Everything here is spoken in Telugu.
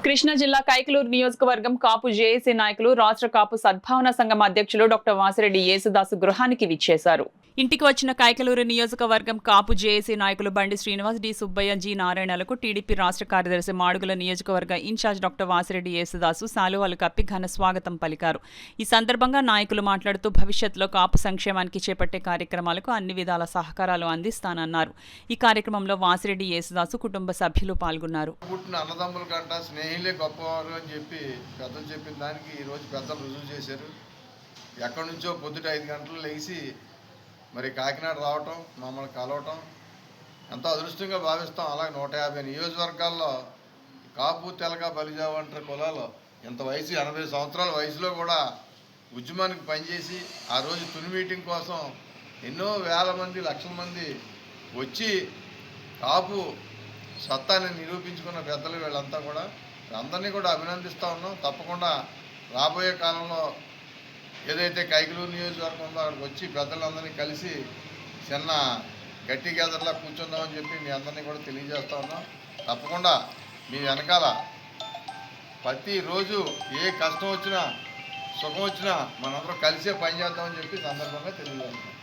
కృష్ణా జిల్లా కైకలూరు నియోజకవర్గం కాపు జేఏసీ నాయకులు రాష్ట్ర కాపు సద్భావన సంఘం అధ్యక్షులు డాక్టర్ వాసిరెడ్డి యేసుదాసు గృహానికి విచ్చేశారు. ఇంటికి వచ్చిన కైకలూరు నియోజకవర్గం కాపు జేఏసీ నాయకులు బండి శ్రీనివాస్, డి సుబ్బయ్య, జి నారాయణలకు టీడీపీ రాష్ట్ర కార్యదర్శి మాడుగుల నియోజకవర్గ ఇన్ఛార్జ్ డాక్టర్ వాసిరెడ్డి యేసుదాసు శాలువాలు కప్పి ఘన స్వాగతం పలికారు. ఈ సందర్భంగా నాయకులు మాట్లాడుతూ భవిష్యత్తులో కాపు సంక్షేమానికి చేపట్టే కార్యక్రమాలకు అన్ని విధాల సహకారాలు అందిస్తానన్నారు. ఈ కార్యక్రమంలో వాసిరెడ్డి యేసుదాసు కుటుంబ సభ్యులు పాల్గొన్నారు. స్నేహితులే గొప్పవారు అని చెప్పి పెద్దలు చెప్పిన దానికి ఈరోజు పెద్దలు రుజువు చేశారు. ఎక్కడి నుంచో పొద్దుట 5 గంటలు లేచి మరి కాకినాడ రావటం, మమ్మల్ని కలవటం ఎంతో అదృష్టంగా భావిస్తాం. అలాగే 150 నియోజకవర్గాల్లో కాపు, తెలగ, బలిజ వంటి కులాలు ఇంత వయసు 80 సంవత్సరాల వయసులో కూడా ఉద్యమానికి పనిచేసి ఆ రోజు తుని మీటింగ్ కోసం ఎన్నో వేల మంది, లక్షల మంది వచ్చి కాపు సత్తాన్ని నిరూపించుకున్న పెద్దలు వీళ్ళంతా కూడా అందరినీ కూడా అభినందిస్తూ ఉన్నాం. తప్పకుండా రాబోయే కాలంలో ఏదైతే కైకలూరు నియోజకవర్గం ఉందో అక్కడికి వచ్చి పెద్దలందరినీ కలిసి చిన్న గట్టి గెదర్లా కూర్చుందామని చెప్పి మీ అందరినీ కూడా తెలియజేస్తూ ఉన్నాం. తప్పకుండా మీ వెనకాల ప్రతిరోజు ఏ కష్టం వచ్చినా సుఖం వచ్చినా మనందరం కలిసే పనిచేద్దామని చెప్పి సందర్భంగా తెలియజేస్తాం.